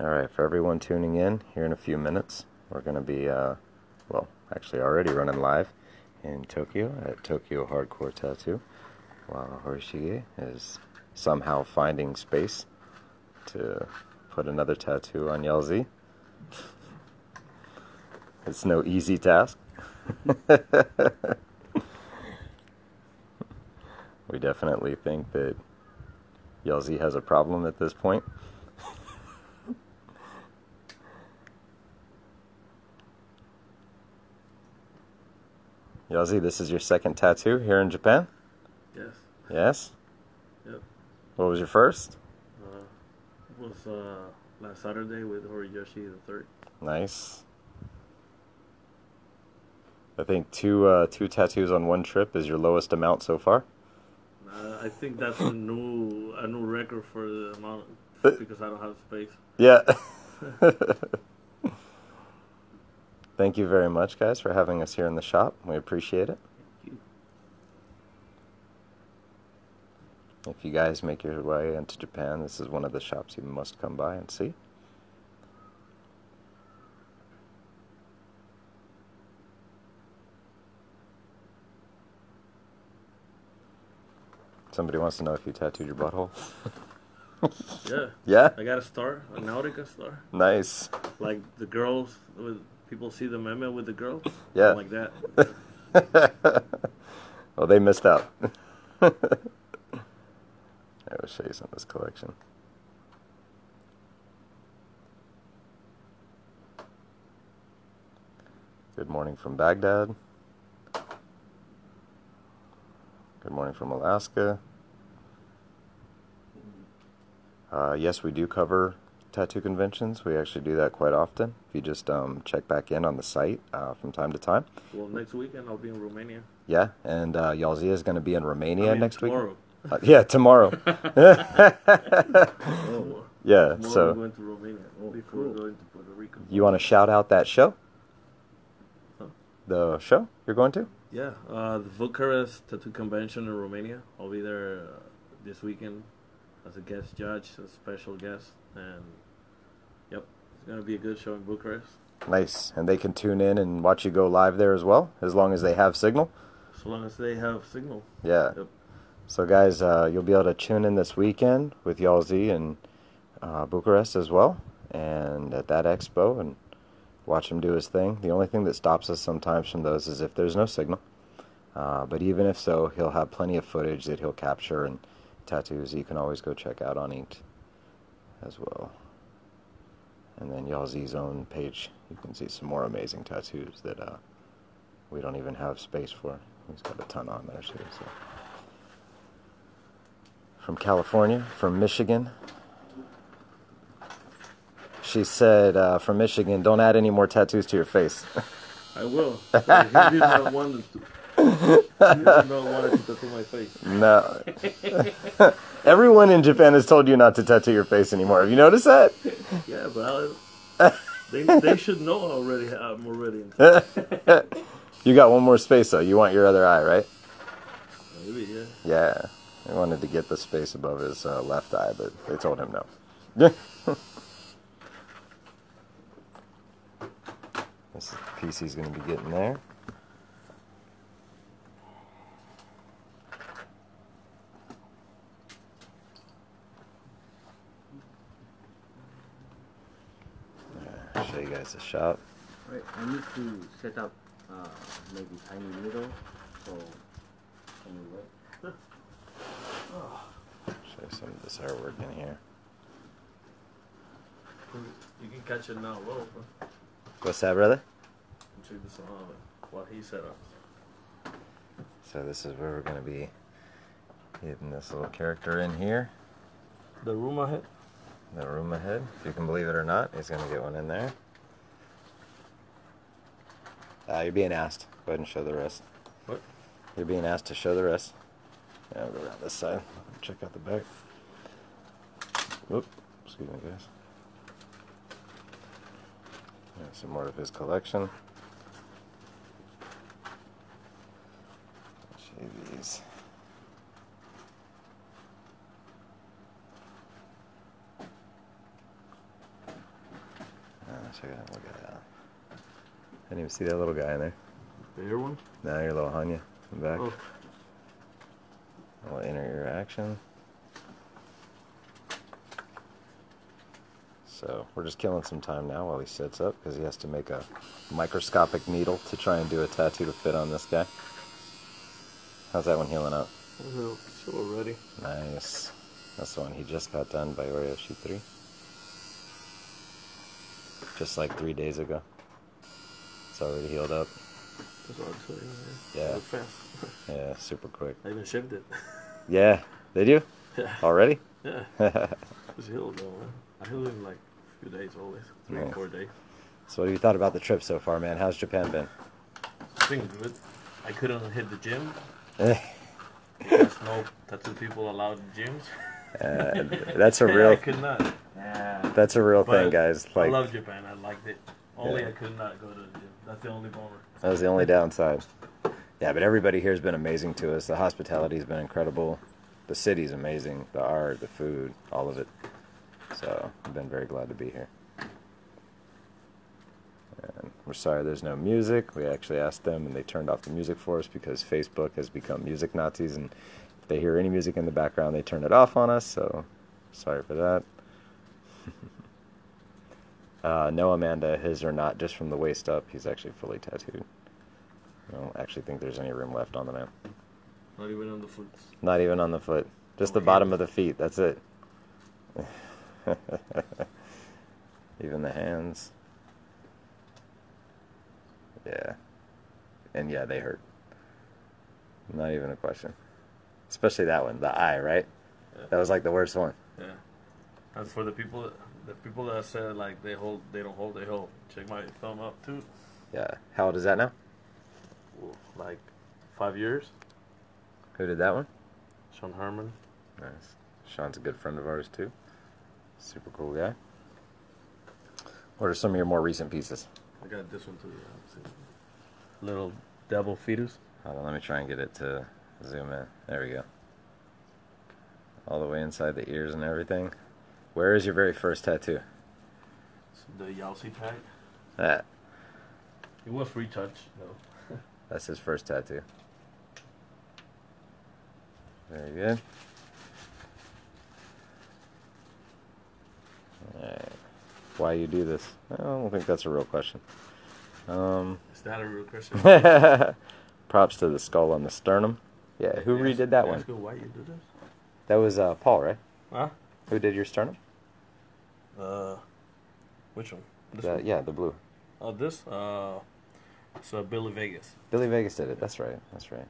Alright, for everyone tuning in, here in a few minutes, we're going to be, well, actually already running live in Tokyo at Tokyo Hardcore Tattoo, while Horishige is somehow finding space to put another tattoo on Yelzy. It's no easy task. We definitely think that Yelzy has a problem at this point. Yelzy, this is your second tattoo here in Japan? Yes. Yes? Yep. What was your first? It was last Saturday with Horiyoshi the third. Nice. I think two tattoos on one trip is your lowest amount so far. I think that's a new record for the amount because I don't have space. Yeah. Thank you very much, guys, for having us here in the shop. We appreciate it. Thank you. If you guys make your way into Japan, this is one of the shops you must come by and see. Somebody wants to know if you tattooed your butthole. Yeah. Yeah? I got a star, a Nautica star. Nice. Like the girls, people see the meme with the girls. Yeah. I'm like that. Well, they missed out. I will show you some of this collection. Good morning from Baghdad. Good morning from Alaska. Yes, we do cover tattoo conventions. We actually do that quite often. If you just check back in on the site from time to time. Well, next weekend I'll be in Romania. Yeah, and Yalzia is going to be in Romania next week. Tomorrow. Yeah, tomorrow. Oh, Yeah, tomorrow so we're going to Romania before we're going to Puerto Rico. you want to shout out that show? Huh? The show you're going to? Yeah, the Bucharest Tattoo Convention in Romania. I'll be there this weekend as a guest judge, a special guest, and yep, it's gonna be a good show in Bucharest. Nice. And they can tune in and watch you go live there as well, as long as they have signal? So long as they have signal. Yeah. Yep. So guys, you'll be able to tune in this weekend with Yalzi in Bucharest as well, and at that expo, and watch him do his thing. The only thing that stops us sometimes from those is if there's no signal. But even if so, he'll have plenty of footage that he'll capture and tattoos you can always go check out on Inked as well. And then Yalzi's own page, you can see some more amazing tattoos that we don't even have space for. He's got a ton on there too. So. From California, from Michigan. She said, from Michigan, don't add any more tattoos to your face. I will. He did not want to. He did not want to tattoo my face. No. Everyone in Japan has told you not to tattoo your face anymore. Have you noticed that? Yeah, but they should know already. I'm already in touch. You got one more space though. You want your other eye, right? Maybe, yeah. Yeah. He wanted to get the space above his left eye, but they told him no. This is the piece he's going to be getting there. Show you guys the shop. Right, I need to set up maybe tiny needle, so can you wait? Show you some of this artwork in here. You can catch it now, low. What's that, brother? Check this out. What he set up. So this is where we're going to be getting this little character in here. The room ahead. The room ahead. If you can believe it or not, he's going to get one in there. You're being asked. Go ahead and show the rest. What? You're being asked to show the rest. Yeah, I'll go around this side. Check out the back. Whoop. Excuse me, guys. Some more of his collection. I'll show you these. check it out. Look at that. I didn't even see that little guy in there. The ear one? Now your little Hanya in the back. Oh. A little inner ear action. So we're just killing some time now while he sits up because he has to make a microscopic needle to try and do a tattoo to fit on this guy. How's that one healing up? So already. Nice. That's the one he just got done by Oreo Sheet 3. Just like 3 days ago. It's already healed up. That's what I'm saying. Yeah. It was fast. Yeah, super quick. I even shipped it. Yeah. Did you? Yeah. Already? Yeah. It's healed though, man. I healed in like a few days always. 3 or Nice. 4 days. So what have you thought about the trip so far, man? How's Japan been? It's been good. I couldn't hit the gym. There's no tattoo people allowed in gyms. That's a Yeah, real I could not. Yeah. that's a real thing, But guys. I Like love Japan. I liked it. Only Yeah. I could not go to the gym. That's the only bummer. that was the only downside. Yeah, but everybody here has been amazing to us. The hospitality has been incredible. The city's amazing. The art, the food, all of it. So I've been very glad to be here. And we're sorry there's no music. We actually asked them and they turned off the music for us because Facebook has become music Nazis and if they hear any music in the background they turn it off on us, so sorry for that. No, Amanda, his are not just from the waist up. He's actually fully tattooed. I don't actually think there's any room left on the man. Not even on the foot. Not even on the foot. Just the Okay. bottom of the feet. That's it. Even the hands. Yeah. And yeah, they hurt. Not even a question. Especially that one, the eye, right? Yeah. That was like the worst one. Yeah. And for the people that said like they hold, they don't hold, they hold. Check my thumb up too. Yeah. How old is that now? Like 5 years. Who did that one? Sean Harmon. Nice. Sean's a good friend of ours too. Super cool guy. What are some of your more recent pieces? I got this one too. Yeah. Little devil fetus. Hold on, let me try and get it to zoom in. There we go. All the way inside the ears and everything. Where is your very first tattoo? It's the Yalsi tag. That. It was retouched though. That's his first tattoo. Very good. Alright. Why you do this? I don't think that's a real question. Is that a real question? Props to the skull on the sternum. Yeah, who Yes. redid that one? Ask her why you do this? That was Paul, right? Huh? Who did your sternum? Which one? This one? Yeah, the blue. Oh, this? It's Billy Vegas. Billy Vegas did it. That's right. That's right.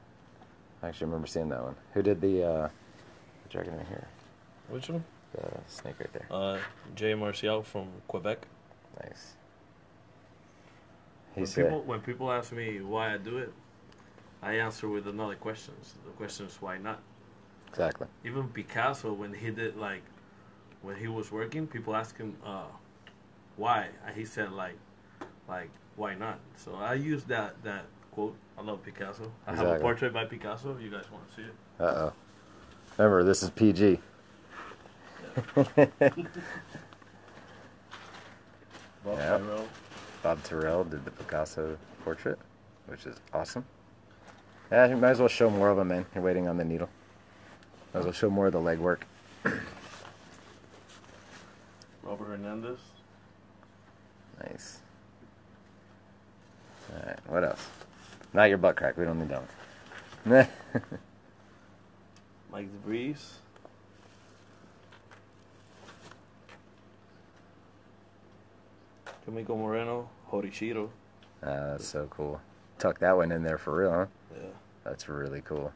I actually remember seeing that one. Who did the dragon right here? Which one? The snake right there. Jay Marcial from Quebec. Nice. He said, When people ask me why I do it, I answer with another question. The question is why not? exactly. Even Picasso, when he did when he was working, people ask him why, and he said like why not? So I use that quote. I love Picasso. I have a Exactly. portrait by Picasso. If you guys want to see it? Uh-oh. Remember, this is PG. Bob Yep. Tyrell. Bob Terrell did the Picasso portrait, which is awesome. Yeah, you might as well show more of them, man. You're waiting on the needle. Might as well show more of the leg work. Robert Hernandez. Nice. Alright, what else? Not your butt crack. We don't need that one. Mike DeVries. Tomiko Moreno. Horishiro. That's so cool. Tuck that one in there for real, huh? Yeah. That's really cool.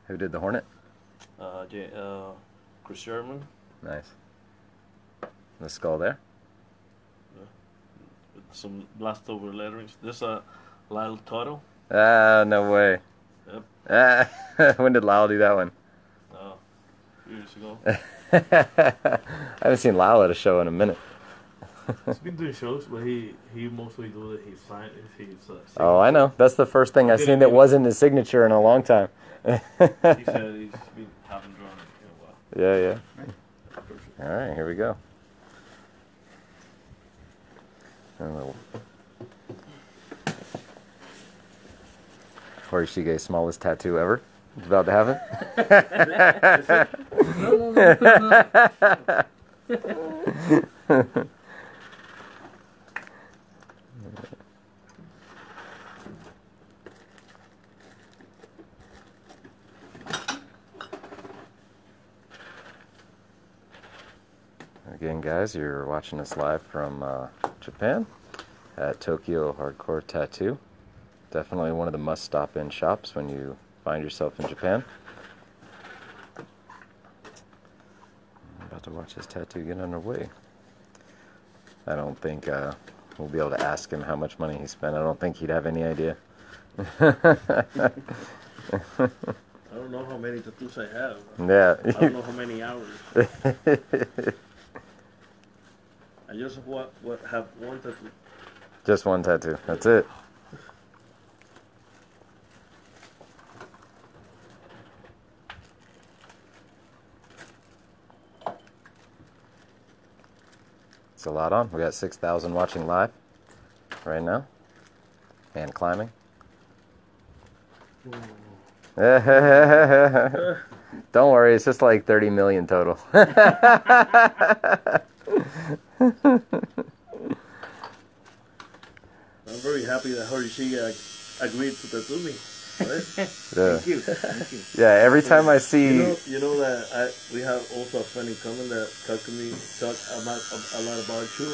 Who did the Hornet? Chris Sherman. Nice. The skull there? With some blast over letterings. This Lyle Toro. Ah, no way. Yep. Ah, when did Lyle do that one? A few years ago. I haven't seen Lyle at a show in a minute. He's been doing shows, but he mostly do it. He's signed. Oh, I know. That's the first thing I've seen that wasn't his signature in a long time. He said he's been haven't drawn it in a while. Yeah, yeah. Perfect. All right, here we go. Oh. Horishige, smallest tattoo ever. It's about to happen. No. Again, guys, you're watching us live from Japan at Tokyo Hardcore Tattoo. Definitely one of the must-stop-in shops when you find yourself in Japan. I'm about to watch this tattoo get underway. I don't think we'll be able to ask him how much money he spent. I don't think he'd have any idea. I don't know how many tattoos I have. Yeah. I don't know how many hours. I just have one tattoo. Just one tattoo. That's it. It's a lot on. We got 6,000 watching live right now. And climbing. Don't worry, it's just like 30 million total. I'm very happy that Horishige agreed to tattoo me. Right? Yeah. Thank you. Thank you. Yeah, every time I see... You know that we have also a friend in common that talk a lot about you,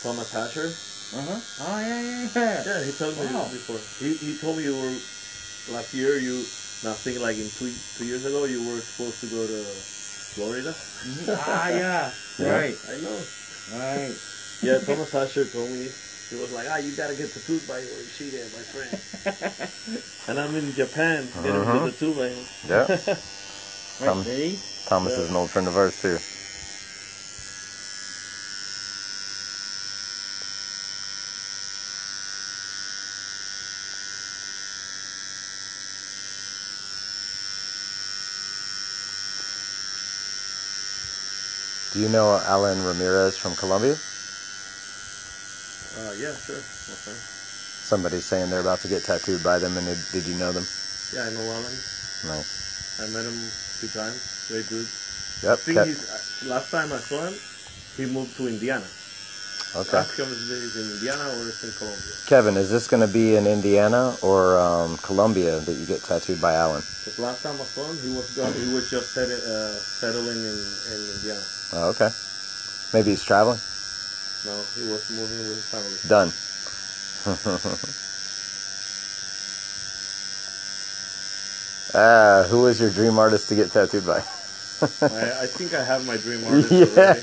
Thomas Hasher. Oh, yeah. Yeah, he told me before. He told me you were, last year, I think like in 2 years ago, you were supposed to go to Florida. Yeah. Right. I know. Right. Yeah, Thomas Hasher told me, he was like, you gotta get tattooed by Horishige, my friend. And I'm in Japan, getting the tattoo by him. Yeah. Right, ready? Thomas is an old friend of ours, too. Do you know Alan Ramirez from Colombia? Yeah, sure. Okay. Somebody's saying they're about to get tattooed by them, and did you know them? Yeah, I know Alan. Nice. I met him 2 times. Great dude. Yep. I think last time I saw him, he moved to Indiana. Okay. Ask him if he's in Indiana or it's in Colombia. Kevin, is this going to be in Indiana or Colombia that you get tattooed by Alan? Because last time I saw him, he was just settling in Indiana. Oh, okay. Maybe he's traveling? No, he was moving with his family. Done. Who was your dream artist to get tattooed by? I think I have my dream artist Yeah. already.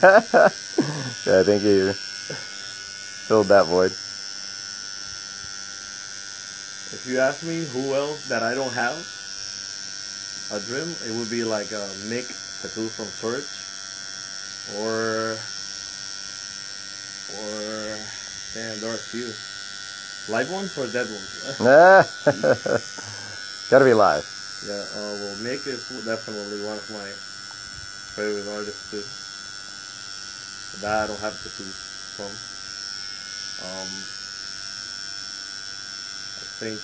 Yeah, I think you filled that void. If you ask me who else that I don't have a dream, it would be like a Mick tattoo from Surge, or damn, there are a few. Live ones or dead ones? Gotta be live. Yeah, well, Mick is definitely one of my favorite artists too. That I don't have tattoos from. I think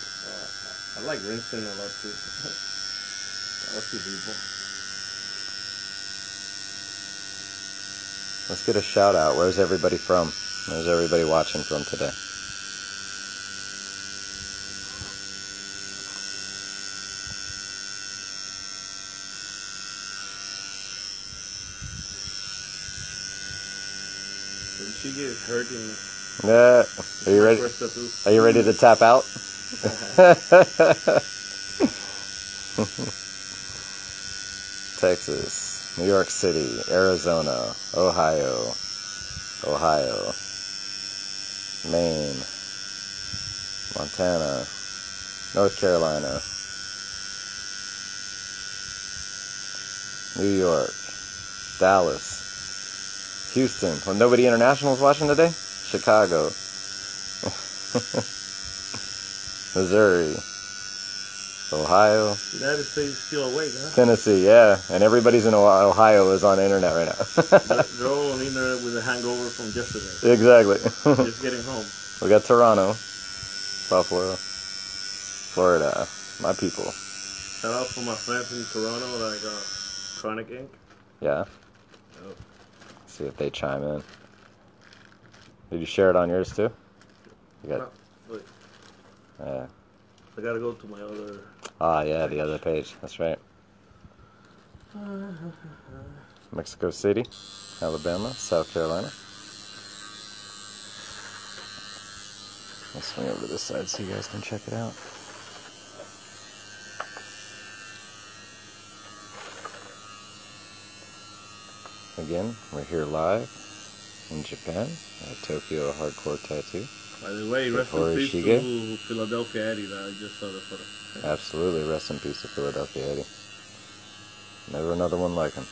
I like Rinsen a lot too. A few people. Let's get a shout out. Where's everybody from? Where's everybody watching from today? She is hurting me. Yeah. Are you ready? First tattoo. Are you ready to tap out? Texas, New York City, Arizona, Ohio, Maine, Montana, North Carolina, New York, Dallas, Houston. Well, nobody international is watching today? Chicago, Missouri, Ohio, United States is still awake, huh? Tennessee, yeah. And everybody's in Ohio is on the internet right They're all on the internet with a hangover from yesterday. now. Exactly. Just getting home. We got Toronto, Buffalo, Florida, my people. Shout out for my friends in Toronto, like Chronic Inc. Yeah. Oh. See if they chime in. Did you share it on yours too? You got. Wait, Yeah. I gotta go to my other. Yeah, the other page. That's right. Mexico City, Alabama, South Carolina. I'll swing over to this side so you guys can check it out. Again, we're here live in Japan at Tokyo Hardcore Tattoo. By the way, rest in peace Horishige. to Philadelphia Eddie. That I just saw the photo. Absolutely, rest in peace to Philadelphia Eddie. Never another one like him.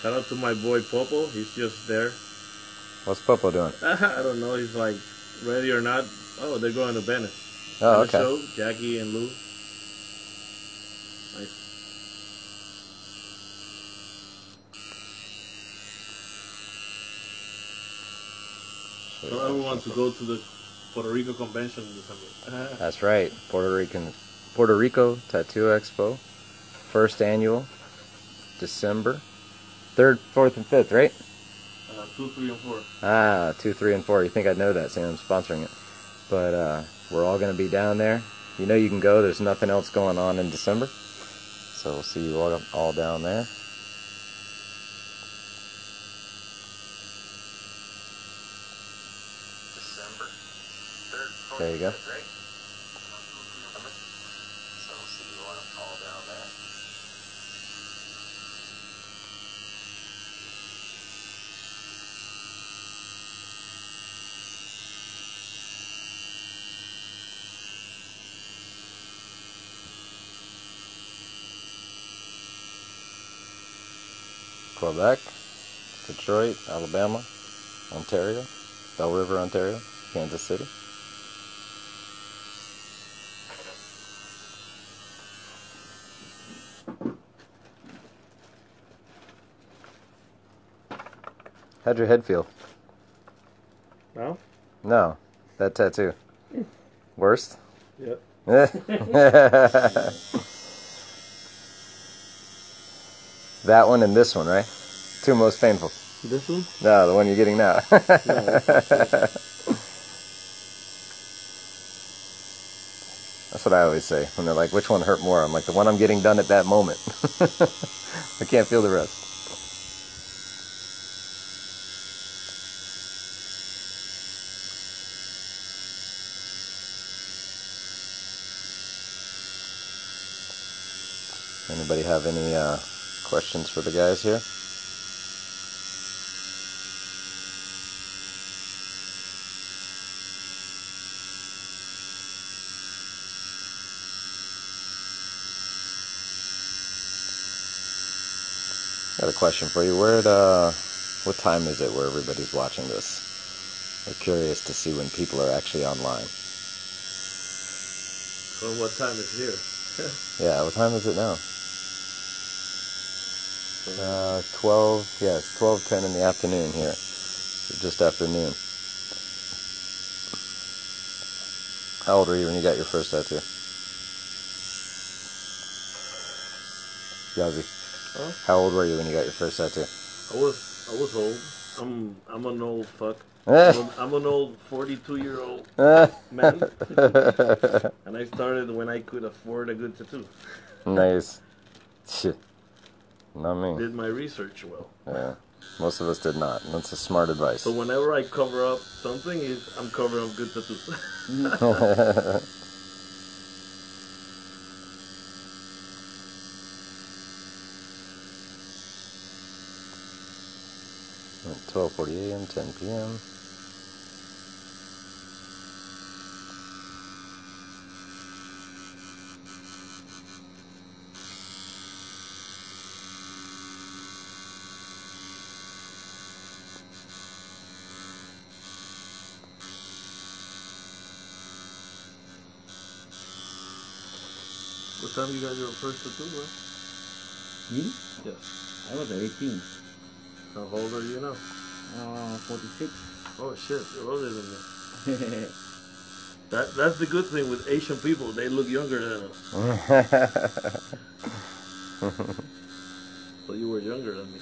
Shout out to my boy Popo. He's just there. What's Popo doing? I don't know. He's like ready or not. Oh, they're going to Venice. Oh, And the okay. show, Jackie and Lou. Nice. Tell everyone to go to the Puerto Rico convention in December. That's right. Puerto Rico Tattoo Expo. First annual. December 3rd, 4th, and 5th, right? 2, 3, and 4. 2, 3, and 4. You think I'd know that, seeing I'm sponsoring it. But we're all going to be down there. You know you can go. There's nothing else going on in December. So we'll see you all down there. December 3rd, 4th, there you go. Right? So we'll see you all down there. Quebec, Detroit, Alabama, Ontario, Bell River, Ontario, Kansas City. How'd your head feel? Now? No, that tattoo. Worst? Yep. That one and this one, right? Two most painful. This one? No, the one you're getting now. That's what I always say when they're like, which one hurt more? I'm like, the one I'm getting done at that moment. I can't feel the rest. Anybody have any questions for the guys here? Got a question for you. What time is it where everybody's watching this? We're curious to see when people are actually online. So what time is here? Yeah, what time is it now? 12, yeah, it's 12:10 in the afternoon here. Just after noon. How old were you when you got your first tattoo? Yazzie. Huh? How old were you when you got your first tattoo? I was old. I'm an old fuck. I'm an old 42-year-old man. And I started when I could afford a good tattoo. Nice. Shit. Not me. Did my research well. Yeah. Most of us did not. That's a smart advice. So whenever I cover up something, I'm covering up good tattoos. 12:40 a.m., 10 p.m. time you got your first tattoo, bro? Me? Yes. I was 18. How old are you now? 46. Oh shit, you're older than me. That's the good thing with Asian people. They look younger than us. So you were younger than me.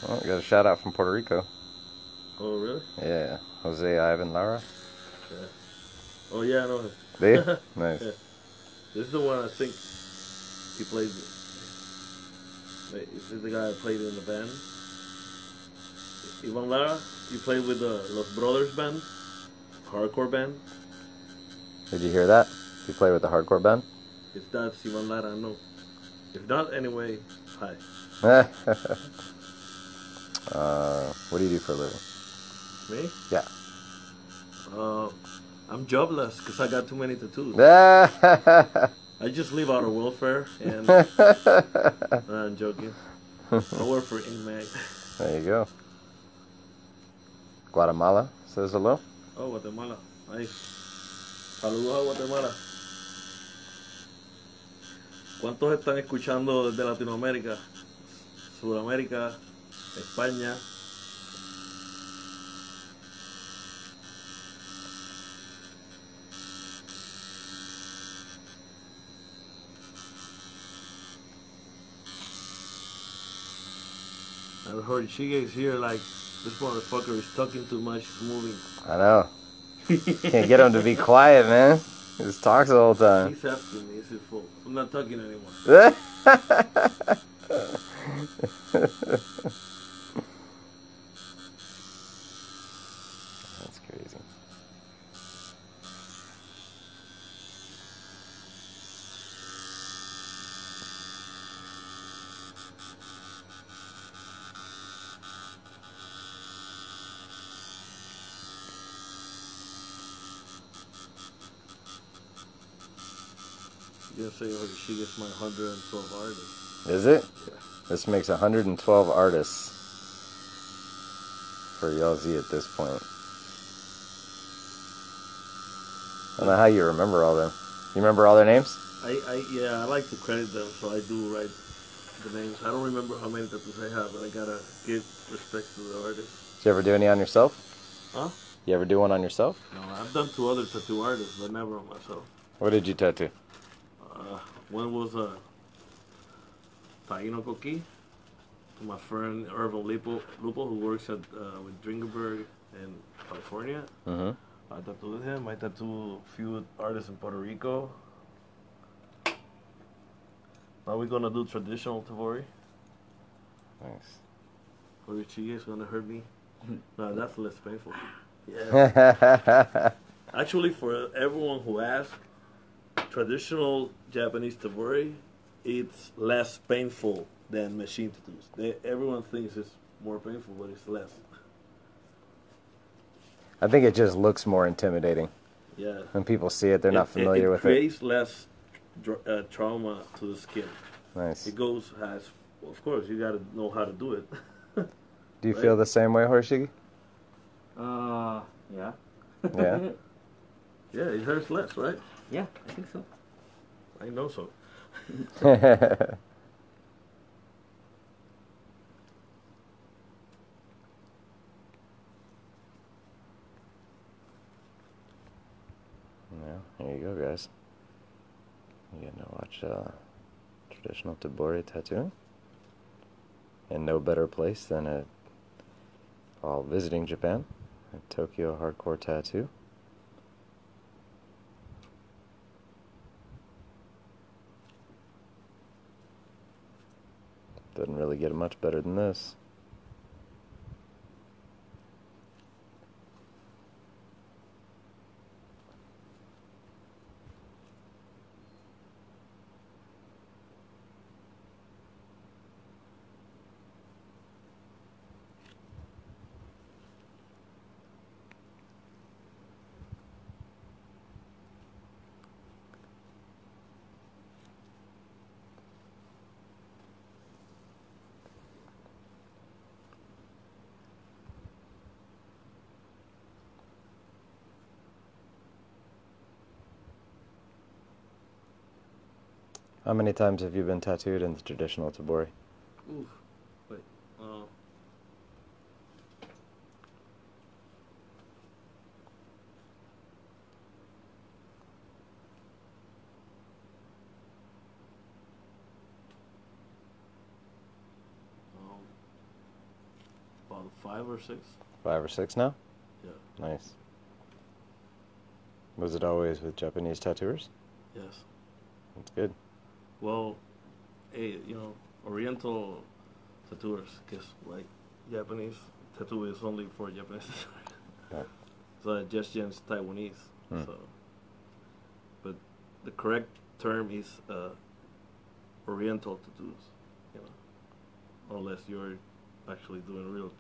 Well, got a shout out from Puerto Rico. Oh really? Yeah, Jose Ivan Lara. Yeah. Oh yeah, I know him. Do you? Nice. Yeah. This is the one I think he played. Wait, is this the guy I played in the band? Ivan Lara? You played with the Los Brothers band? Hardcore band? Did you hear that? You play with the hardcore band? If that's Ivan Lara, no. If not, anyway, hi. What do you do for a living? Me? Yeah. I'm jobless because I got too many tattoos. There I just live out of welfare and I'm joking. I work for Inmate. you go. Guatemala says hello. Oh, Guatemala. Nice. Saludos a Guatemala. ¿Cuántos están escuchando desde Latinoamérica? Sudamérica, España. I heard Shige's here like, this motherfucker is talking too much, he's moving. I know. Can't get him to be quiet, man. He just talks the whole time. He's asking me, it's his fault. I'm not talking anymore. That's crazy. You're gonna say, oh, Shige's my 112 artist. Is it? Yeah. This makes 112 artists for Yelzy at this point. I don't know how you remember all them. You remember all their names? I like to credit them, so I do write the names. I don't remember how many tattoos I have, but I gotta give respect to the artist. Did you ever do any on yourself? Huh? You ever do one on yourself? No, I've done 2 other tattoo artists, but never on myself. What did you tattoo? One was Taino Coqui, to my friend Irvin Lupo, who works at with Dringenberg in California. Mm-hmm. I tattooed him. I tattooed a few artists in Puerto Rico. Now we're gonna do traditional Tavori. Nice. Or Chige is gonna hurt me. No, that's less painful. Yeah. Actually, for everyone who asks, traditional Japanese Tavori, it's less painful than machine tattoos. Everyone thinks it's more painful, but it's less. I think it just looks more intimidating. Yeah. When people see it, they're not familiar with it. It creates less trauma to the skin. Nice. It goes as, well, of course, you gotta know how to do it. Do you right? feel the same way, Horishigi? Yeah. Yeah? Yeah, it hurts less, right? Yeah, I think so. I know so. Yeah, here you go, guys. You get to watch traditional Tabori tattooing. And no better place than while visiting Japan, at Tokyo Hardcore Tattoo. Doesn't really get much better than this. How many times have you been tattooed in the traditional Tabori? Oof. Wait. About 5 or 6. 5 or 6 now? Yeah. Nice. Was it always with Japanese tattooers? Yes. That's good. Well, Oriental tattooers, because like Japanese tattoo is only for Japanese. Yeah. So Just Taiwanese. Hmm. So, but the correct term is Oriental tattoos. You know, unless you're actually doing real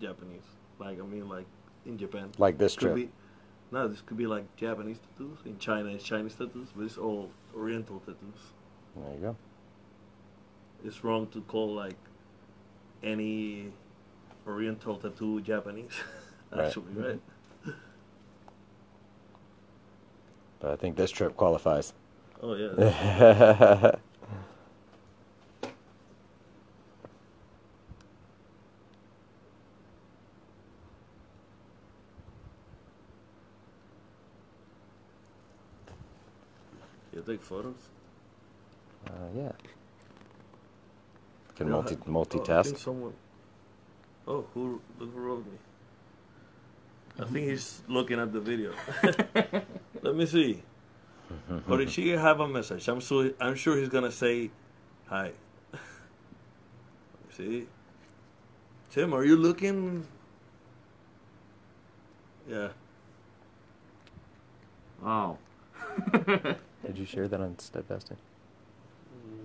Japanese. Like like in Japan. Like this Could trip. be, no, this could be like Japanese tattoos. In China, it's Chinese tattoos, but it's all Oriental tattoos. There you go. It's wrong to call like any Oriental tattoo Japanese. Actually, right? But I think this trip qualifies. Oh yeah. You take photos? Yeah. Can You know, I multitask. think someone. Oh, who wrote me? I think he's looking at the video. Let me see. Or did she have a message? I'm sure he's gonna say hi. See, Tim, are you looking? Yeah. Oh. Did you share that on Steadfasting?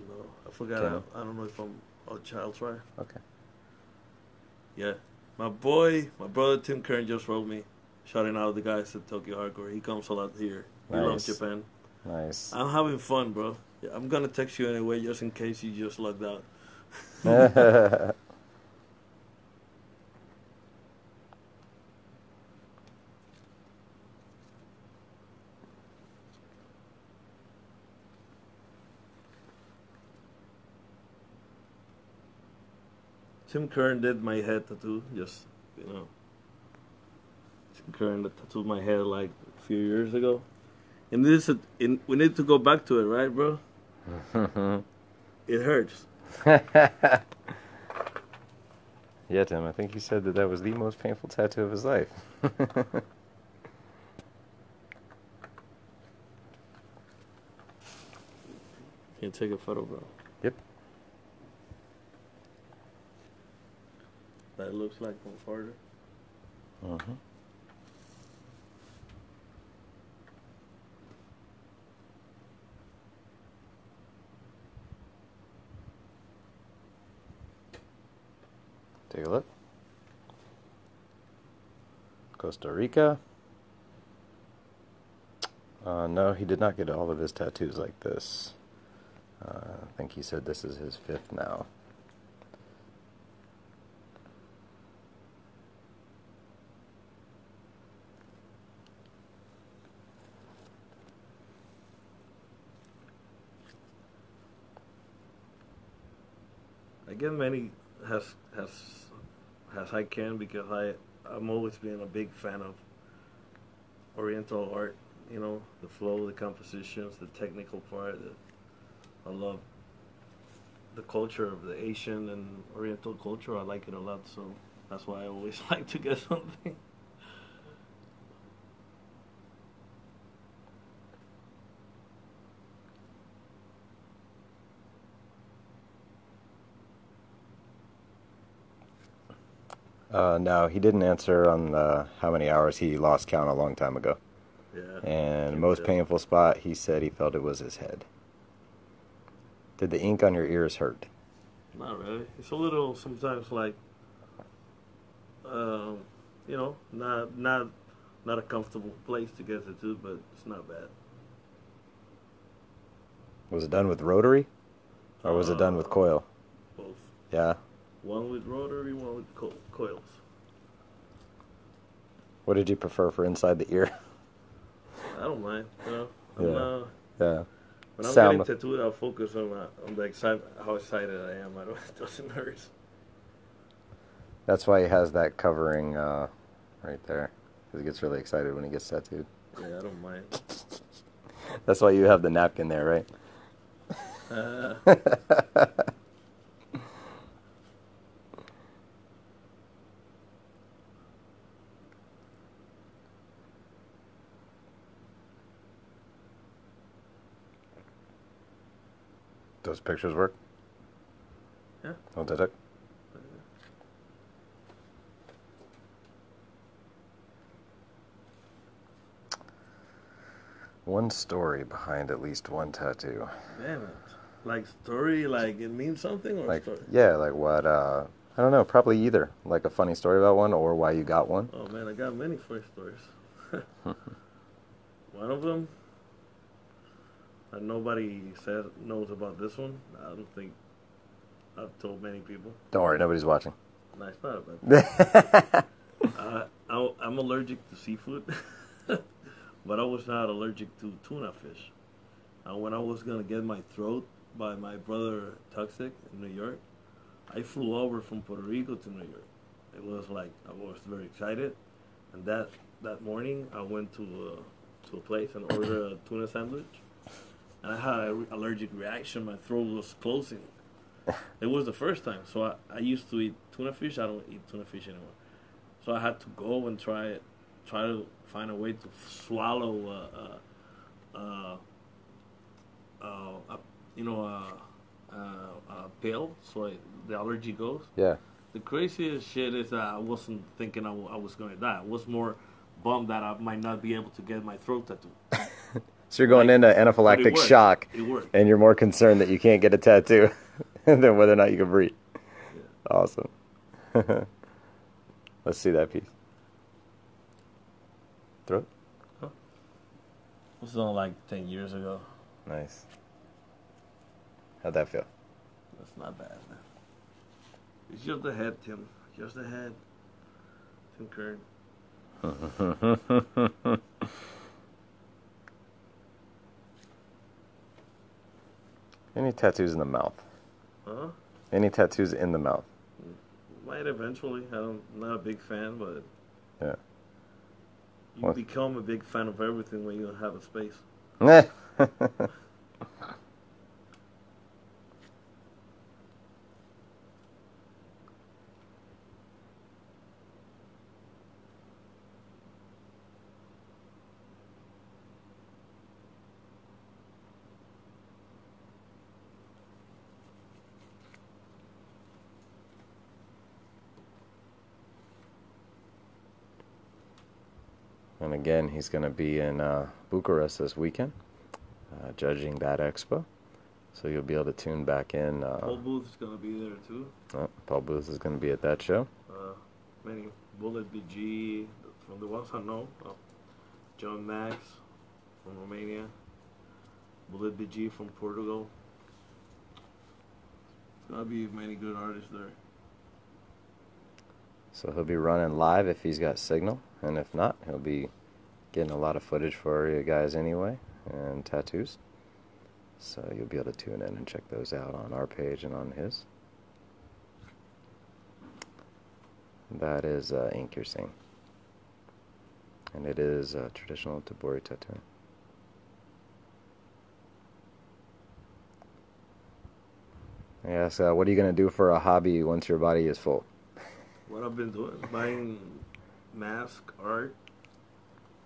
No, I forgot. Okay. I don't know if I'm a child try. Okay. Yeah, my brother Tim Kern just wrote me, shouting out the guys at Tokyo Hardcore. He comes a lot here. He loves Nice. Japan. Nice. I'm having fun, bro. Yeah, I'm gonna text you anyway, just in case you just logged out. Tim Kern did my head tattoo, just Tim Kern tattooed my head like a few years ago. And we need to go back to it, right, bro? It hurts. Yeah, Tim, I think he said that was the most painful tattoo of his life. Can you take a photo, bro? Yep. That looks like from farther. Mm-hmm. Take a look. Costa Rica. No, he did not get all of his tattoos like this. I think he said this is his 5th now. I get many as I can because I'm always been a big fan of Oriental art. You know, the flow, the compositions, the technical part. I love the culture of the Asian and Oriental culture. I like it a lot, so that's why I always like to get something. No, he didn't answer on how many hours he lost count a long time ago. Yeah. And most painful spot, he said he felt it was his head. Did the ink on your ears hurt? Not really. It's a little sometimes like, not a comfortable place to get it to, but it's not bad. Was it done with rotary? Or was it done with coil? Both. Yeah. One with rotary, one with coils. What did you prefer for inside the ear? I don't mind. Yeah. When I'm sound. getting tattooed, I'll focus on the how excited I am. I don't, it doesn't hurt. That's why he has that covering right there. Because he gets really excited when he gets tattooed. Yeah, I don't mind. That's why you have the napkin there, right? Those pictures work? Yeah. Oh, did it? One story behind at least one tattoo. Damn it. Like story, like it means something, or Like, story? yeah, like what, I don't know, probably either. Like a funny story about one or why you got one. Oh man, I got many funny stories. One of them, and nobody knows about this one. I don't think I've told many people. Don't worry, nobody's watching. No, it's not about that. I'm allergic to seafood, but I was not allergic to tuna fish. When I was gonna get my throat by my brother Tuxic in New York, I flew over from Puerto Rico to New York. It was like I was very excited, and that morning I went to a place and ordered a tuna sandwich, and I had an allergic reaction. My throat was closing. It was the first time, so I used to eat tuna fish. I don't eat tuna fish anymore, so I had to go and try to find a way to swallow a pill so the allergy goes. Yeah. The craziest shit is that I wasn't thinking I was going to die. I was more bummed that I might not be able to get my throat tattoo. So you're going into anaphylactic worked. shock, It worked. and you're more concerned that you can't get a tattoo than whether or not you can breathe. Yeah. Awesome. Let's see that piece. Throat? It was done like 10 years ago. Nice. How'd that feel? That's not bad, man. It's just the head, Tim. Just the head. Tim Kern. Any tattoos in the mouth? Huh? Any tattoos in the mouth? Might eventually. I'm not a big fan, but Yeah. you What? become a big fan of everything when you have a space. And again, he's going to be in Bucharest this weekend, judging that expo. So you'll be able to tune back in. Paul Booth is going to be there too. Paul Booth is going to be at that show. Many Bullet BG from the ones I know. John Max from Romania. Bullet BG from Portugal. There's going to be many good artists there. So he'll be running live if he's got signal, and if not, he'll be getting a lot of footage for you guys anyway, and tattoos. So you'll be able to tune in and check those out on our page and on his. That is ink you're seeing. And it is traditional Tabori tattoo. Yes, what are you going to do for a hobby once your body is full? What I've been doing, buying mask, art.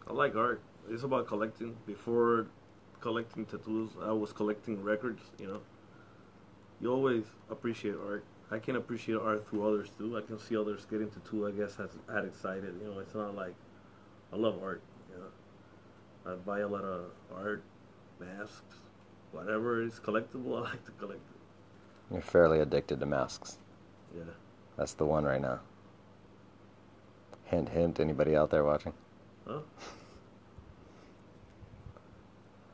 I like art. It's about collecting. Before collecting tattoos, I was collecting records, you know. You always appreciate art. I can appreciate art through others too. I can see others getting tattooed, I guess, had excited. You know, it's not like, I love art, you know. I buy a lot of art, masks, whatever is collectible, I like to collect it. You're fairly addicted to masks. Yeah. That's the one right now. Hint, hint, anybody out there watching? Huh?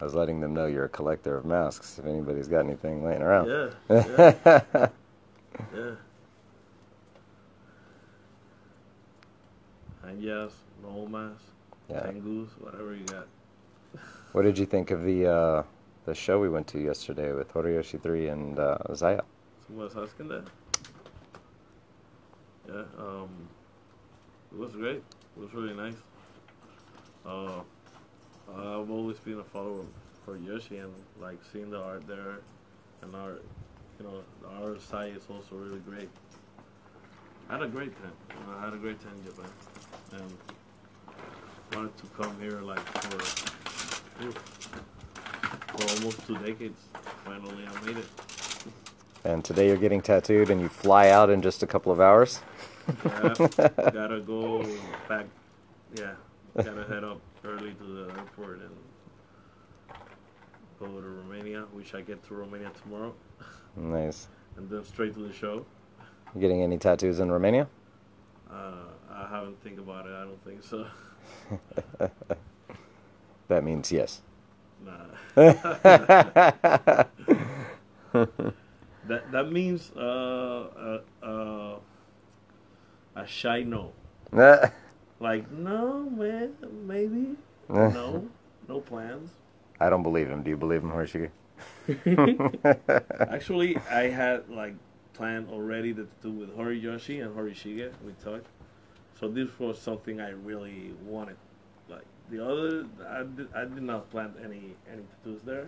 I was letting them know you're a collector of masks, if anybody's got anything laying around. Yeah. Yeah. Yes, normal mask, Yeah. Tengus, whatever you got. What did you think of the the show we went to yesterday with Horiyoshi 3 and Zaya. Someone was asking that. Yeah, it was great. It was really nice. I've always been a follower for Yoshi, and like seeing the art there, and our, the art side is also really great. I had a great time. I had a great time in Japan, and wanted to come here like for almost 2 decades. Finally, I made it. And today you're getting tattooed, and you fly out in just a couple of hours. Yeah, gotta go back. Yeah, gotta head up early to the airport and go to Romania, which I get to Romania tomorrow. Nice. And then straight to the show. You getting any tattoos in Romania? I haven't think about it. I don't think so. That means yes. Nah. that means a shy no. Like, no, man, maybe. No plans. I don't believe him. Do you believe him, Horishige? Actually, I had like planned already to do with Horiyoshi and Horishige. We talked. So this was something I really wanted. Like the other, I did not plan any tattoos there.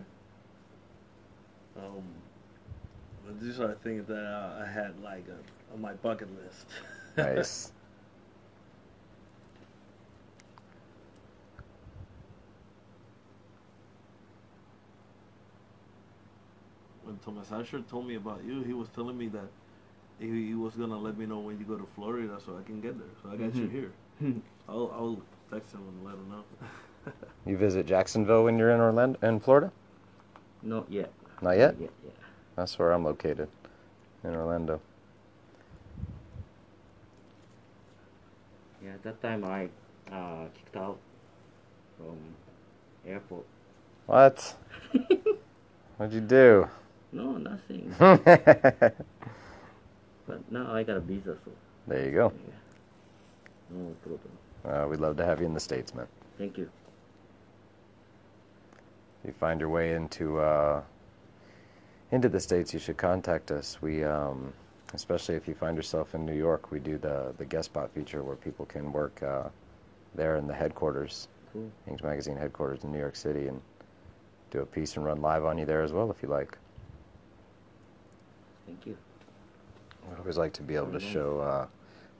But these are things that I had like on my bucket list. Nice. When Thomas Asher told me about you, he was telling me that he was gonna let me know when you go to Florida so I can get there. So I got you here. I'll text him and let him know. You visit Jacksonville when you're in Orlando, in Florida? Not yet. Not yet? Not yet, yeah. That's where I'm located, in Orlando. Yeah, that time I kicked out from airport. What? What'd you do? No, nothing. But now I got a visa, so There you go. yeah, no problem. We'd love to have you in the States, man. Thank you. If you find your way into the States, you should contact us. We, especially if you find yourself in New York, we do the guest spot feature where people can work there in the headquarters, Cool. Inks Magazine headquarters in New York City, and do a piece and run live on you there as well if you like. Thank you. We always like to be able to show.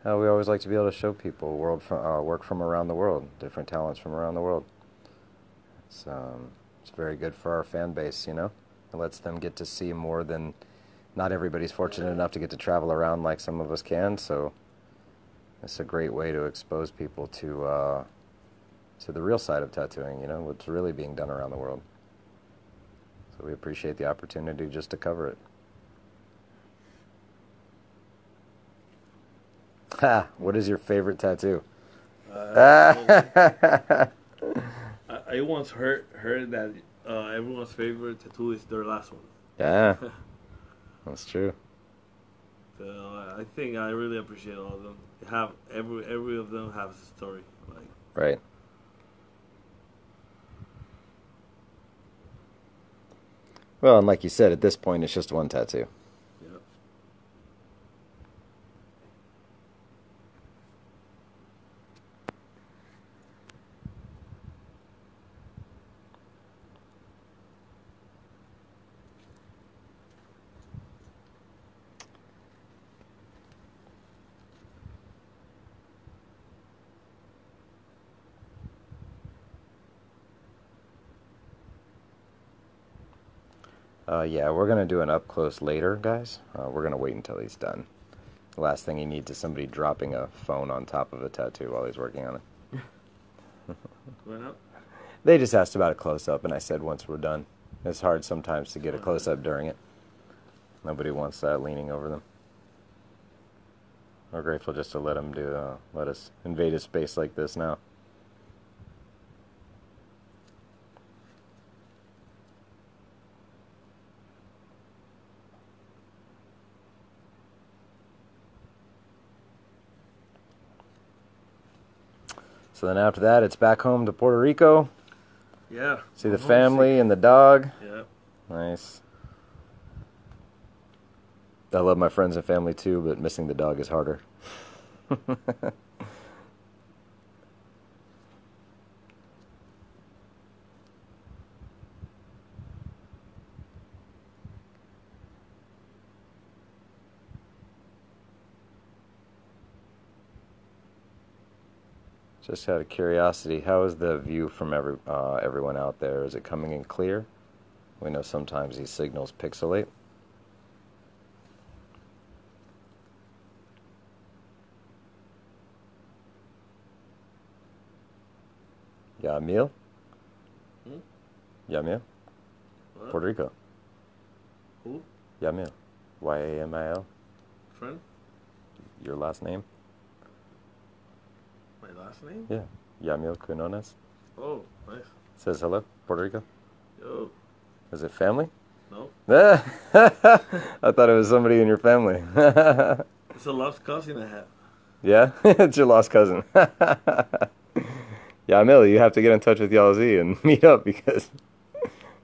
We always like to be able to show people work from around the world, different talents from around the world. It's very good for our fan base, you know. It lets them get to see more than. Not everybody's fortunate enough to get to travel around like some of us can, so it's a great way to expose people to the real side of tattooing, you know, what's really being done around the world. So we appreciate the opportunity just to cover it. Ha! What is your favorite tattoo? I once heard that everyone's favorite tattoo is their last one. Yeah, that's true. So I think I really appreciate all of them. Have every of them has a story. Like Right. Well, and like you said, at this point, it's just one tattoo. yeah. Yeah, we're going to do an up close later, guys. We're going to wait until he's done. The last thing he needs is somebody dropping a phone on top of a tattoo while he's working on it. Going up. They just asked about a close-up, and I said once we're done. It's hard sometimes to get a close-up during it. Nobody wants that leaning over them. We're grateful just to let him let us invade his space like this now. So then after that, it's back home to Puerto Rico. Yeah. See the family and the dog. Yeah. Nice. I love my friends and family too, but missing the dog is harder. Just out of curiosity, how is the view from everyone out there? Is it coming in clear? We know sometimes these signals pixelate. Yamil? Yamil? What? Puerto Rico. Who? Yamil. Yamil. Friend? Your last name? My last name? Yeah. Yamil Quinones. Oh, nice. Says hello, Puerto Rico. Yo. Is it family? No. I thought it was somebody in your family. It's a lost cousin I have. Yeah? It's your lost cousin. Yeah, Millie, you have to get in touch with Y'all Z and meet up because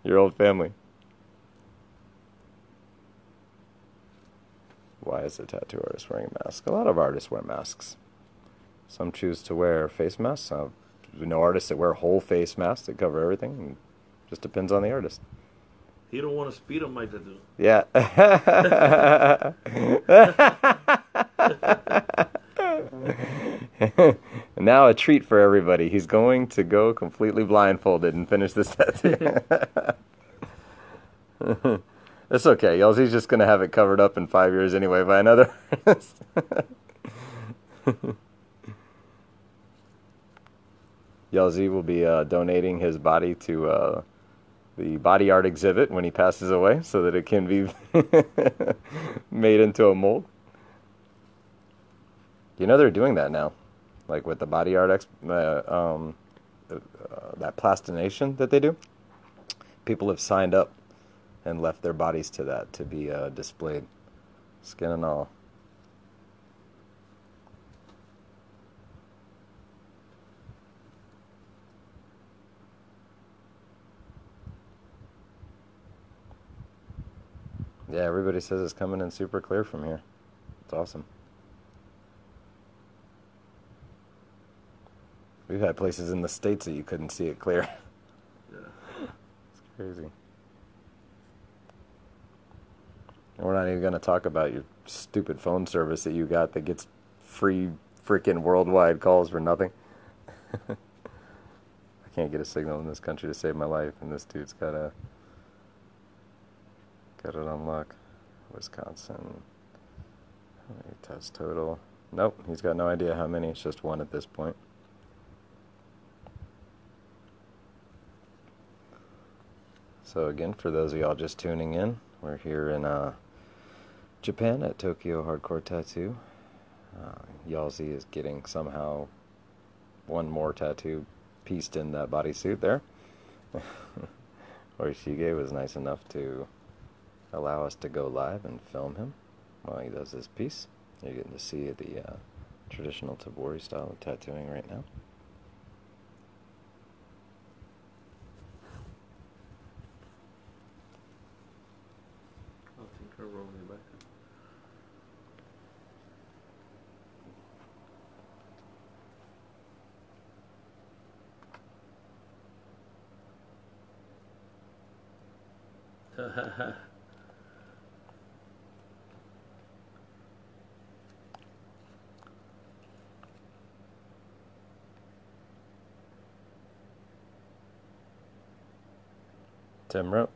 your old family. Why is the tattoo artist wearing a mask? A lot of artists wear masks. Some choose to wear face masks. We know artists that wear whole face masks that cover everything. It just depends on the artist. He don't want to speed on my tattoo. Yeah. And now a treat for everybody. He's going to go completely blindfolded and finish this tattoo. It's okay. Yelzy's just going to have it covered up in 5 years anyway by another artist. Yelzy will be donating his body to the body art exhibit when he passes away so that it can be made into a mold. You know they're doing that now. Like with the body art that plastination that they do. People have signed up and left their bodies to that to be displayed. Skin and all. Yeah, everybody says it's coming in super clear from here. It's awesome. We've had places in the States that you couldn't see it clear. Yeah. It's crazy. And we're not even going to talk about your stupid phone service that you got that gets free freaking worldwide calls for nothing. I can't get a signal in this country to save my life, and this dude's got it on lock. Wisconsin. How many tests total? Nope, he's got no idea how many. It's just one at this point. So again, for those of y'all just tuning in, we're here in Japan at Tokyo Hardcore Tattoo. Yalzi is getting somehow one more tattoo pieced in that bodysuit there. Orishige was nice enough to allow us to go live and film him while he does this piece. You're getting to see the traditional Tabori style of tattooing right now. I think I'm rolling it back. Tim wrote.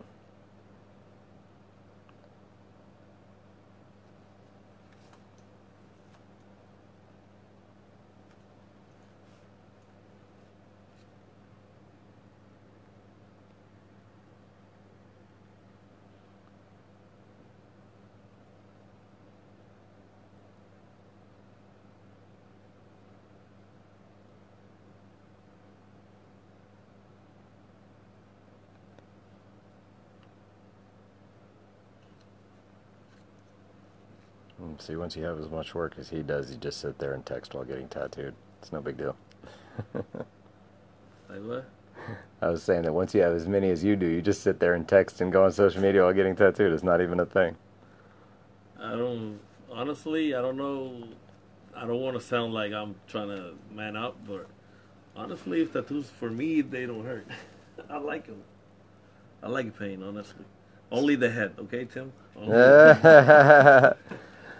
See, once you have as much work as he does, you just sit there and text while getting tattooed. It's no big deal. Like what? I was saying that once you have as many as you do, you just sit there and text and go on social media while getting tattooed. It's not even a thing. Honestly, I don't know. I don't want to sound like I'm trying to man up, but honestly, if tattoos for me, they don't hurt. I like them. I like pain, honestly. Only the head, okay, Tim? Only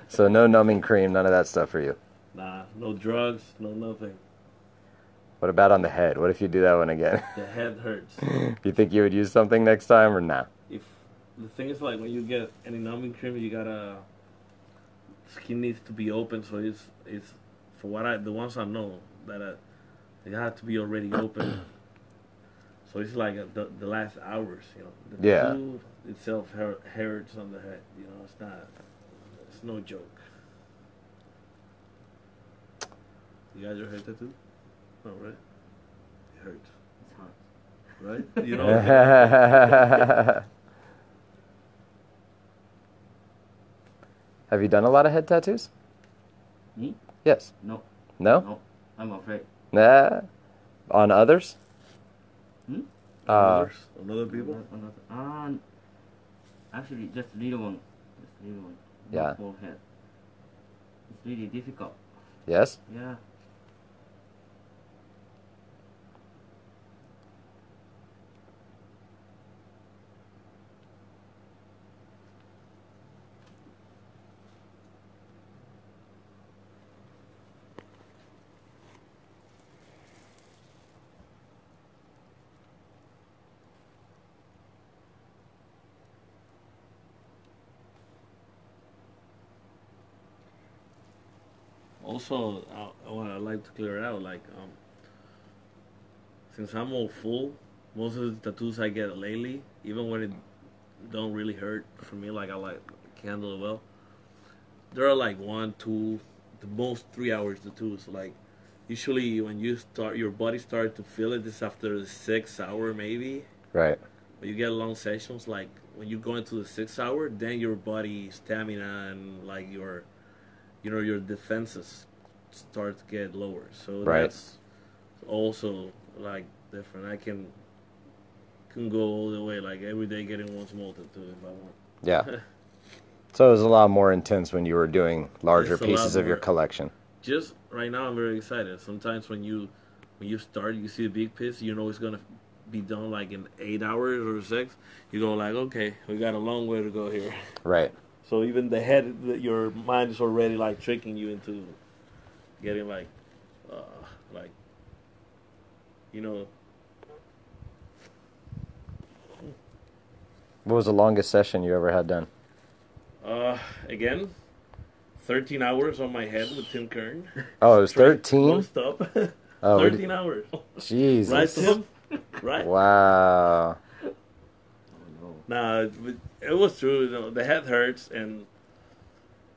So no numbing cream, none of that stuff for you. Nah, no drugs, no nothing. What about on the head? What if you do that one again? The head hurts. You think you would use something next time or not? If the thing is, like, when you get any numbing cream, you gotta skin needs to be open, so it's for what the ones I know that they have to be already open. So it's like the last hours, you know. The Yeah. tattoo itself hurts on the head, you know. It's no joke. You guys ever heard tattoo? No, right? It hurts, It's hard. right? You know. Have you done a lot of head tattoos? Me? Yes. No. No? No. I'm afraid. Nah. On others? Hmm? Another people. Actually, just little one. Just little one. Yeah. Forehead. It's really difficult. Yes? Yeah. Also, I'd like to clear it out. Like, since I'm all full, most of the tattoos I get lately, even when it don't really hurt for me, like I can handle it well. There are like 1, 2, the most 3 hours tattoos. Like, usually when you start, your body starts to feel it. This after the 6 hour maybe. Right. When you get long sessions, like when you go into the 6 hour, then your body stamina and like your defenses start to get lower. So Right. that's also like different. I can go all the way, like every day getting one small tattoo if I want. Yeah. So it was a lot more intense when you were doing larger It's a lot pieces of your more. collection. Just right now, I'm very excited. Sometimes when you start, you see a big piece, you know it's gonna be done like in 8 hours or 6. You go like, okay, we got a long way to go here. Right. So even the head, your mind is already like tricking you into getting like, you know. What was the longest session you ever had done? Again, 13 hours on my head with Tim Kern. Oh, it was Straight, 13? non-stop. Oh, 13 hours. Jesus. Right, Tim? Right? Wow. Oh no. Nah, it was true. You know, the head hurts, and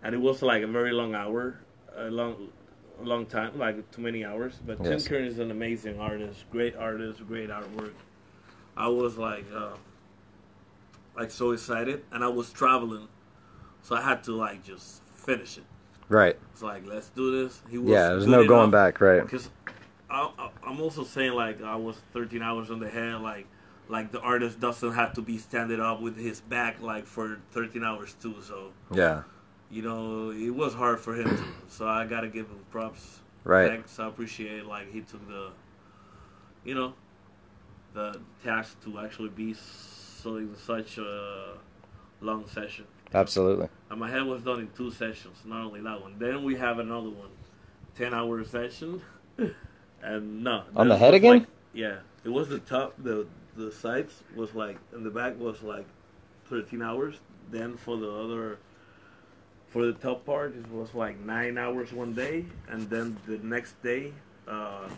it was like a very long hour, a long time, like too many hours. But Yes. Tim Kern is an amazing artist, great artwork. I was like so excited, and I was traveling, so I had to like just finish it. Right. It's like, let's do this. He was Yeah, there's good no going enough, back, right? because I'm also saying like I was 13 hours on the head, like the artist doesn't have to be standing up with his back like for 13 hours too. So Yeah. you know it was hard for him too. So I gotta give him props. Right. Thanks, I appreciate like he took the task to actually be so in such a long session. Absolutely. And my head was done in 2 sessions, not only that one. Then we have another one, 10-hour session. And no. On the that head was again? like- yeah. It was the top, the sides was like, and the back was like 13 hours. Then for the top part, it was like 9 hours one day. And then the next day,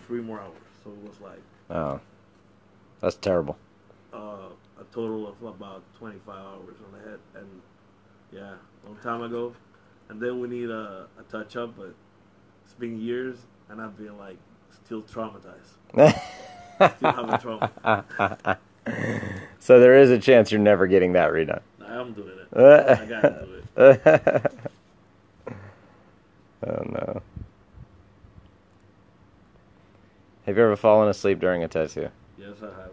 3 more hours. So it was like Oh. That's terrible. a total of about 25 hours on the head. And yeah, long time ago. And then we need a touch up, but it's been years, and I've been like still traumatized. Still having trauma. So there is a chance you're never getting that redone. I'm doing it. I gotta do it. Oh no. Have you ever fallen asleep during a tattoo? Yes. Yes, I have.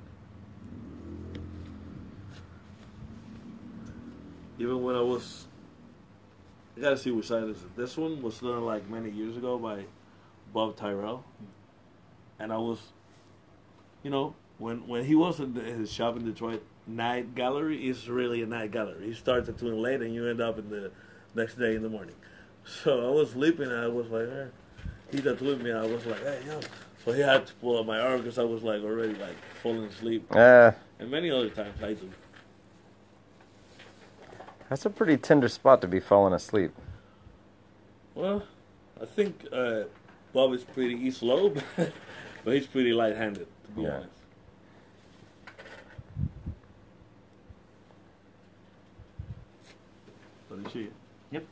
Even when I gotta see which side is it. This one was done like many years ago by Bob Tyrell, and I was, when he was in his shop in Detroit, night gallery is really a night gallery. He starts at 2 in late, and you end up in the next day in the morning. So I was sleeping, and I was like, he that with me, I was like, hey, yo. So he had to pull up my arm because I was like already like falling asleep. And many other times I do. That's a pretty tender spot to be falling asleep. Well, I think Bob is he's slow, but he's pretty light-handed, to be honest. What did you see? Yep.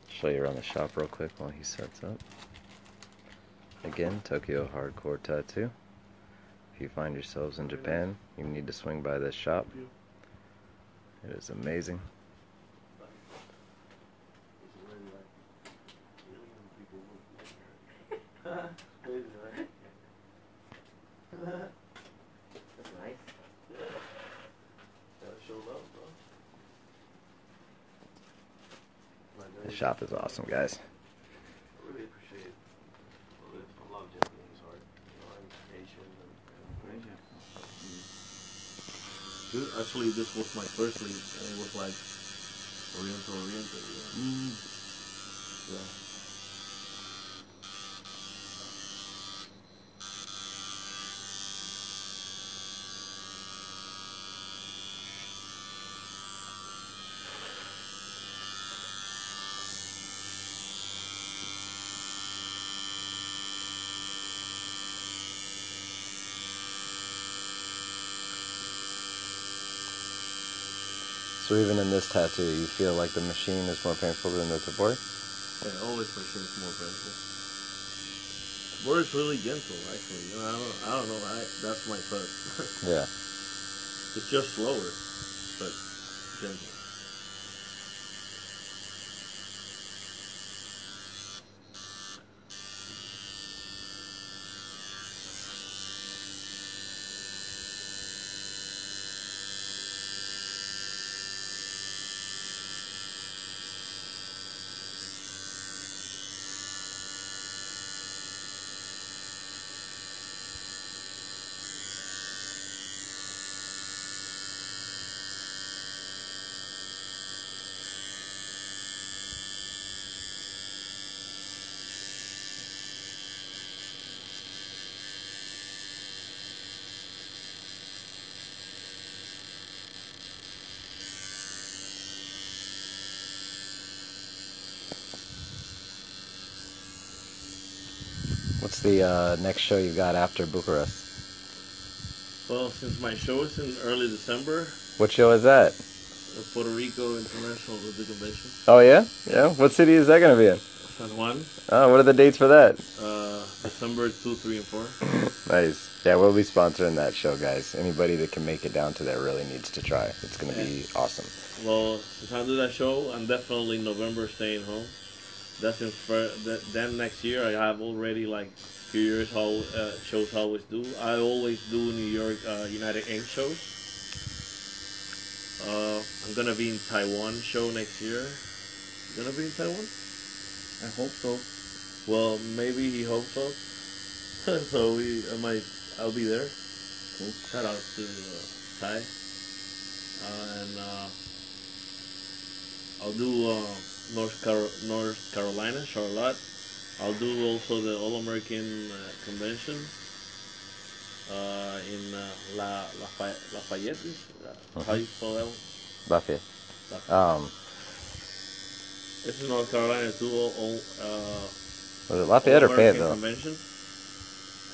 Show you around the shop real quick while he sets up. Again, Tokyo Hardcore Tattoo. If you find yourselves in Japan, you need to swing by this shop. It is amazing. That's nice. The shop is awesome, guys. I really appreciate this. I love Japanese art, and Asian and actually, this was my first lead, and it was like oriented. Yeah. So even in this tattoo, you feel like the machine is more painful than the tabori? Yeah, always machine is more painful. Tabori is really gentle, actually. I don't know. That's my thought. Yeah. It's just slower, but gentle. What's the next show you got after Bucharest? Well, since my show is in early December, What show is that? Puerto Rico International Rugby Convention. Oh yeah? Yeah? What city is that going to be in? San Juan. Oh, what are the dates for that? December 2, 3, and 4. Nice. Yeah, we'll be sponsoring that show, guys. Anybody that can make it down to there really needs to try. It's going to be awesome. Well, since I do that show, I'm definitely in November staying home. That's then next year I have already like few years how shows I always do. I always do New York United Ink shows. I'm gonna be in Taiwan show next year. You gonna be in Taiwan? I hope so. Well, maybe he hopes so. So I'll be there. Cool. Shout out to Ty. And I'll do North Carolina, Charlotte. I'll do also the All-American Convention in Lafayette. How you spell that one? Lafayette. This is North Carolina too. Was it Lafayette or Fayetteville? Convention.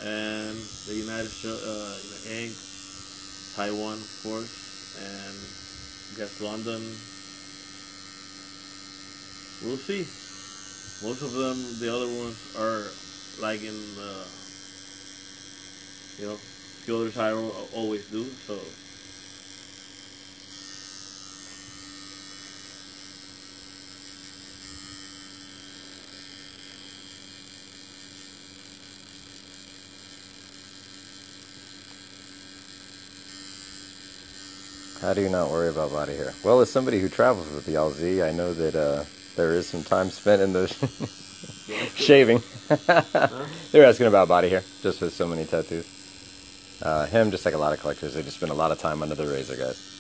And the United Ink, Taiwan, of course, and I guess London. We'll see. Most of them, the other ones are like in the other side always do. So How do you not worry about body hair? Well, as somebody who travels with the LZ, I know that there is some time spent in the shaving. They're asking about body hair, just with so many tattoos. Him, just like a lot of collectors, they just spend a lot of time under the razor, guys.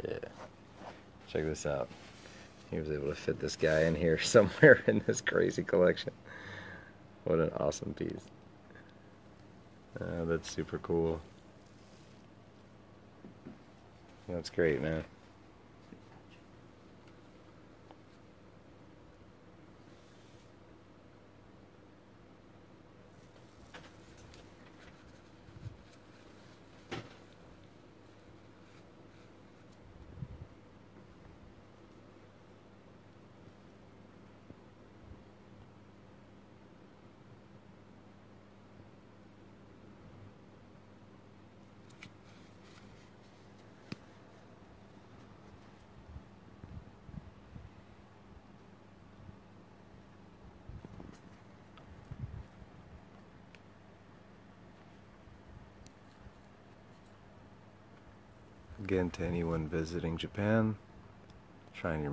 Yeah. Check this out. He was able to fit this guy in here somewhere in this crazy collection. What an awesome piece. That's super cool. That's great, man. Again, to anyone visiting Japan, trying to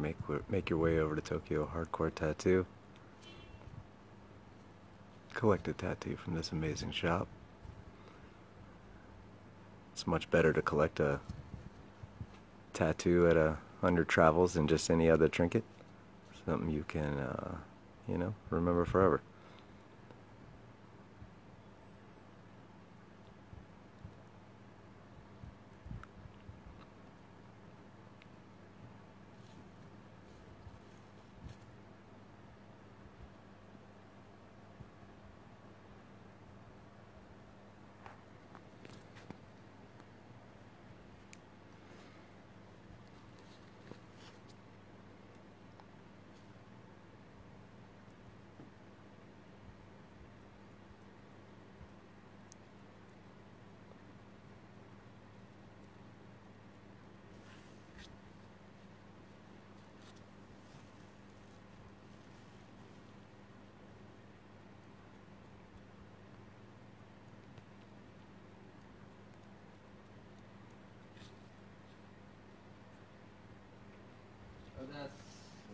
make your way over to Tokyo Hardcore Tattoo, collect a tattoo from this amazing shop. It's much better to collect a tattoo on your travels than just any other trinket. Something you can, remember forever.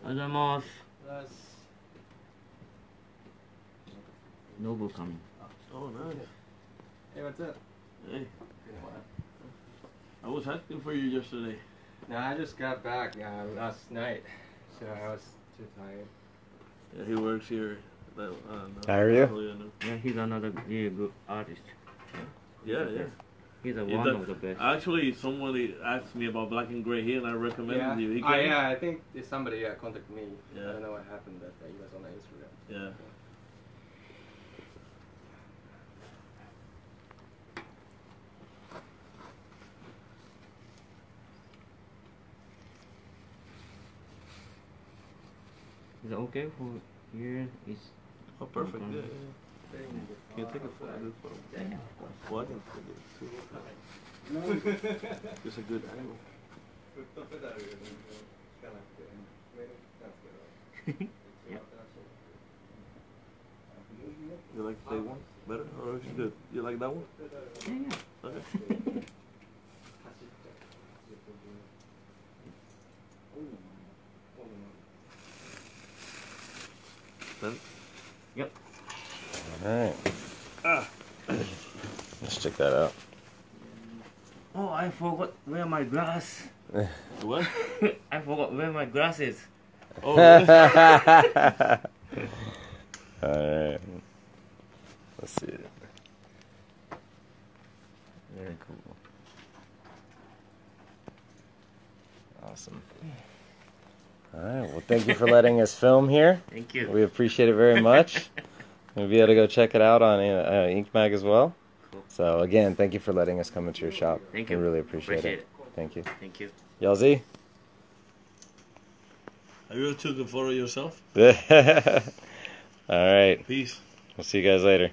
Adamos. Noble coming. oh nice. Hey, what's up? Hey, I was asking for you yesterday. No, I just got back last night, so I was too tired. Yeah, he works here. How are you? Yeah, he's another really good artist. Yeah, yeah. He's one of the best. Actually, somebody asked me about Black and Gray here, and I recommended you. He came. Yeah, I think somebody contacted me. Yeah. I don't know what happened, but he was on Instagram. Yeah. Is it okay for here? Is Oh, perfect. Okay. Yeah, yeah. Can you take a photo? Good photo. yeah. Well, I can take it too. Just a good angle. You like the day one better, or is it good? You like that one? Yeah. Okay. Then. Yep. Alright. Let's check that out. Oh, I forgot where my glass. What? I forgot where my glass is. Oh, really? Alright. Let's see it. Very cool. Awesome. Alright, well thank you for letting us film here. Thank you. We appreciate it very much. We'll be able to go check it out on Ink Mag as well. Cool. So again, thank you for letting us come into your shop. Thank you. We really appreciate it. Thank you. Thank you. Y'all Z? Have you ever took a photo yourself? Alright. Peace. We'll see you guys later.